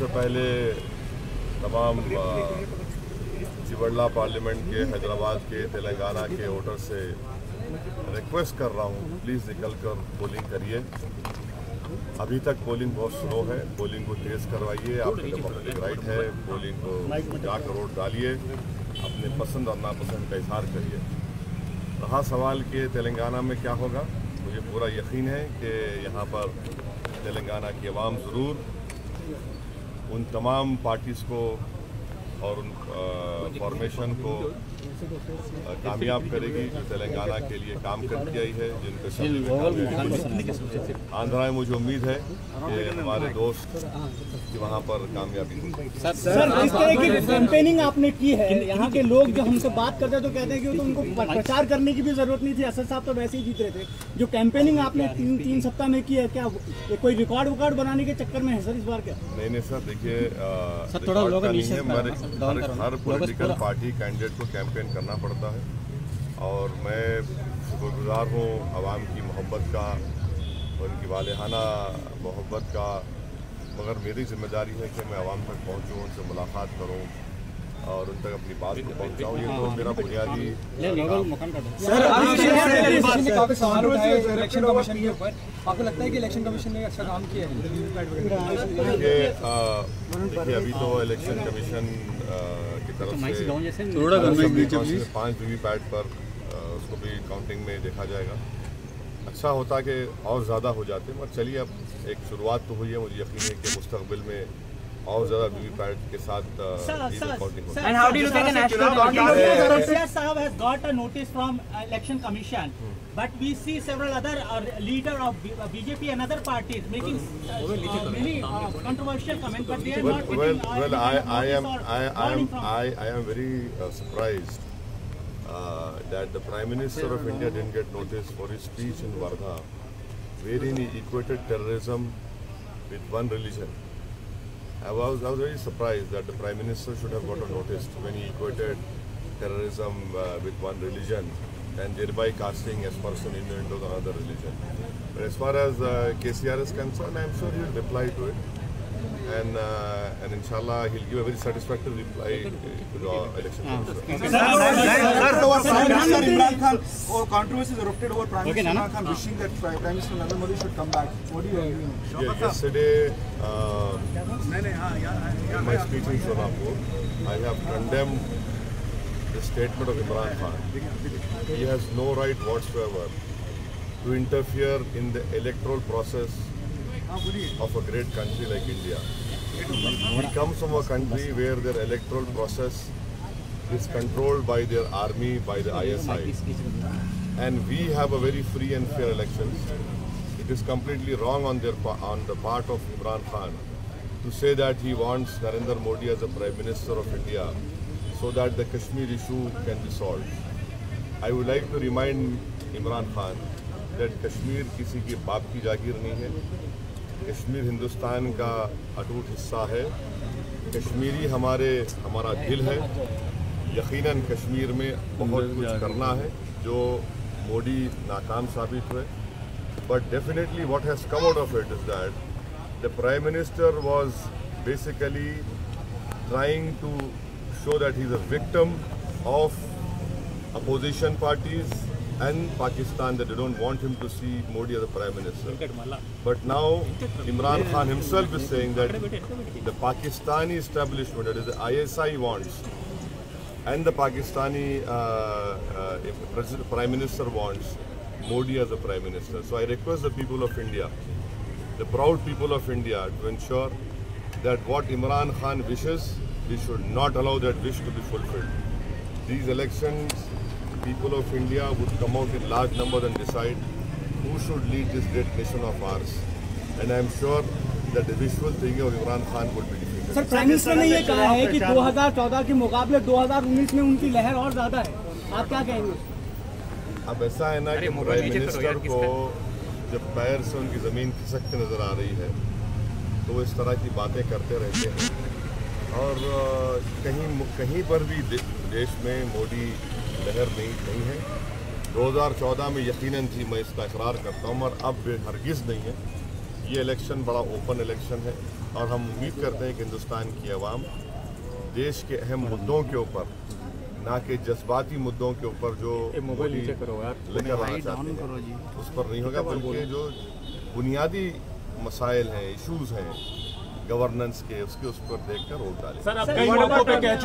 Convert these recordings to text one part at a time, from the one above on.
सबसे पहले तमाम चिवड़ला पार्लियामेंट के, हैदराबाद के, तेलंगाना के वोटर से रिक्वेस्ट कर रहा हूँ, प्लीज़ निकलकर पोलिंग करिए। अभी तक पोलिंग बहुत स्लो है, पोलिंग को तेज़ करवाइए। आपका डेमोक्रेटिक राइट है, पोलिंग को जाकर वोट डालिए, अपने पसंद और नापसंद का इजहार करिए। रहा सवाल कि तेलंगाना में क्या होगा, मुझे पूरा यकीन है कि यहाँ पर तेलंगाना की आवाम ज़रूर उन तमाम पार्टीज़ को और उन फॉर्मेशन को कामयाब करेगी जो तेलंगाना के लिए काम करती आई है, जिनके आंध्रा में मुझे उम्मीद है कि हमारे दोस्त कि वहाँ पर कामयाबी होगी। सर किस तरह की कैंपेनिंग आपने की है? यहाँ के लोग जो हमसे बात करते हैं तो कहते हैं कि तो उनको प्रचार करने की भी जरूरत नहीं थी, असद साहब तो वैसे ही जीत रहे थे। जो कैंपेनिंग आपने तीन सप्ताह में की है, क्या कोई रिकॉर्ड बनाने के चक्कर में है सर इस बार? क्या नहीं सर, देखिए हर पॉलिटिकल पार्टी कैंडिडेट को कैंपेन करना पड़ता है और मैं शुक्रगुजार हूँ आवाम की मोहब्बत का, उनकी वालेहाना मोहब्बत का, मगर मेरी जिम्मेदारी है कि मैं आवाम तक पहुँचूँ, उनसे मुलाकात करूँ और उन तक अपनी बात को पहुँचाऊँ। ये तो मेरा बुनियादी आपको लगता है कि इलेक्शन कमीशन ने अच्छा काम किया है? देखिए अभी तो इलेक्शन कमीशन की तरफ से 5 वीवीपैट पर उसको भी काउंटिंग में देखा जाएगा। अच्छा होता कि और ज़्यादा हो जाते, मगर चलिए अब एक शुरुआत तो हुई है। मुझे यकीन है कि मुस्तकबिल में और ज़्यादा वीवीपैट के साथ काउंटिंग होगी। And how do you look at the national Arsiya Saab has got a notice from election commission, but we see several other leader of BJP and other parties making many controversial comments, but they are not. Well, I am very surprised that the Prime Minister of India didn't get notice for his speech in Wardha, wherein he equated terrorism with one religion. I was very surprised that the Prime Minister should have got a notice when he equated terrorism with one religion and thereby casting aspersion into another religion. But as far as KCR is concerned, I am sure he will reply to it, and inshallah he'll give a very satisfactory reply to the election commission. Sir, Imran Khan or controversies erupted over Prime Minister Imran Khan wishing that Prime Minister Narendra Modi should come back. What do you mean? Yesterday, in my speech in Sonapur, I have condemned the statement of Imran Khan. He has no right whatsoever to interfere in the electoral process of a great country like India. He comes from a country where their electoral process is controlled by their army, by the ISI, and we have a very free and fair elections. It is completely wrong on the part of Imran Khan to say that he wants Narendra Modi as a Prime Minister of India so that the Kashmir issue can be solved. I would like to remind Imran Khan that Kashmir किसी के बाप की जागीर नहीं है। कश्मीर हिंदुस्तान का अटूट हिस्सा है। कश्मीरी हमारा दिल है। यकीनन कश्मीर में बहुत कुछ करना है जो मोदी नाकाम साबित हुए। But definitely what has come out of it is that the Prime Minister was basically trying to show that he is a victim of opposition parties and Pakistan, that they don't want him to see Modi as a Prime Minister. But now Imran Khan himself is saying that the Pakistani establishment, that is the ISI, wants, and the Pakistani Prime Minister wants Modi as a Prime Minister. So I request the people of India, the proud people of India, to ensure that what Imran Khan wishes, we should not allow that wish to be fulfilled. These elections, people of India would come out in large numbers and decide who should lead this great nation of ours. And I am sure that the wishful thinking of Imran Khan would be defeated. Sir, prime minister ने ये कहा है कि 2014 के मुकाबले 2019 में उनकी लहर और ज्यादा है। आप क्या कहेंगे? अब ऐसा है ना कि प्राइम मिनिस्टर को जब पैर से उनकी ज़मीन खिसकती नज़र आ रही है तो वो इस तरह की बातें करते रहते हैं और कहीं पर भी देश में मोदी लहर नहीं है। 2014 में यकीनन थी, मैं इसका इकरार करता हूँ, और अब हरगिज़ नहीं है। ये इलेक्शन बड़ा ओपन इलेक्शन है और हम उम्मीद करते हैं कि हिंदुस्तान की आवाम देश के अहम मुद्दों के ऊपर, ना कि जज्बाती मुद्दों के ऊपर जो मोदी लेकर आना चाहते हैं उस पर नहीं होगा, बल्कि जो बुनियादी मसाइल हैं, इश्यूज हैं गवर्नेंस के, उसके उस पर देखकर वोट डालें। सर, आप कई मौकों पे कह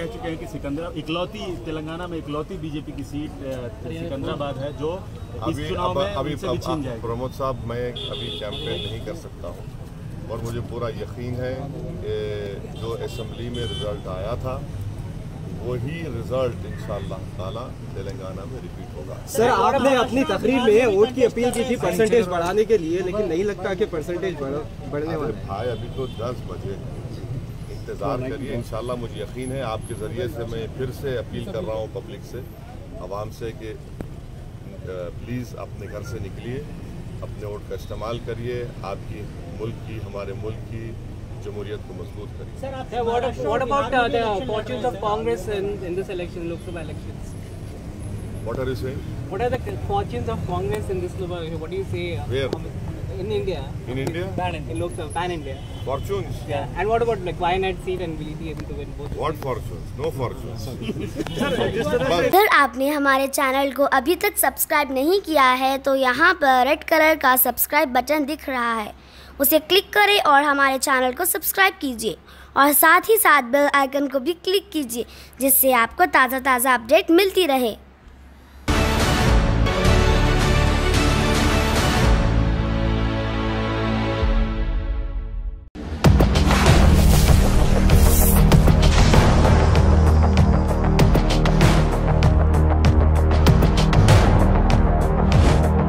चुके हैं कि सिकंदरा इकलौती तेलंगाना में इकलौती बीजेपी की सीट सिकंदराबाद है जो इस चुनाव में उनसे भी छीन जाएगी। प्रमोद साहब, मैं अभी कैंपेन नहीं कर सकता हूँ और मुझे पूरा यकीन है कि जो असेंबली में रिजल्ट आया था वही रिजल्ट इंशाअल्लाह ताला तेलंगाना में रिपीट होगा। सर, आपने अपनी तकरीर में वोट की अपील की थी परसेंटेज बढ़ाने के लिए, लेकिन नहीं लगता कि परसेंटेज बढ़ने वाला है। भाई अभी तो 10 बजे, इंतज़ार करिए। इंशाअल्लाह मुझे यकीन है आपके ज़रिए से मैं फिर से अपील कर रहा हूँ पब्लिक से, आवाम से कि प्लीज़ अपने घर से निकलिए, अपने वोट का इस्तेमाल करिए, आपकी मुल्क की, हमारे मुल्क की जमहूरियत को मजबूत करिए। Sir, what about the fortunes of Congress in this election, Lok Sabha elections? What are you saying? What are the fortunes of Congress in this? What do you say? Where? In India. In India? In Lok Sabha, pan India. Fortunes? Yeah. And what about like Wayanad seat, and will he be able to win both? What fortunes? No fortunes. अगर आपने हमारे channel को अभी तक subscribe नहीं किया है तो यहाँ पर रेड कलर का सब्सक्राइब बटन दिख रहा है, उसे क्लिक करें और हमारे चैनल को सब्सक्राइब कीजिए और साथ ही साथ बेल आइकन को भी क्लिक कीजिए, जिससे आपको ताज़ा अपडेट मिलती रहे।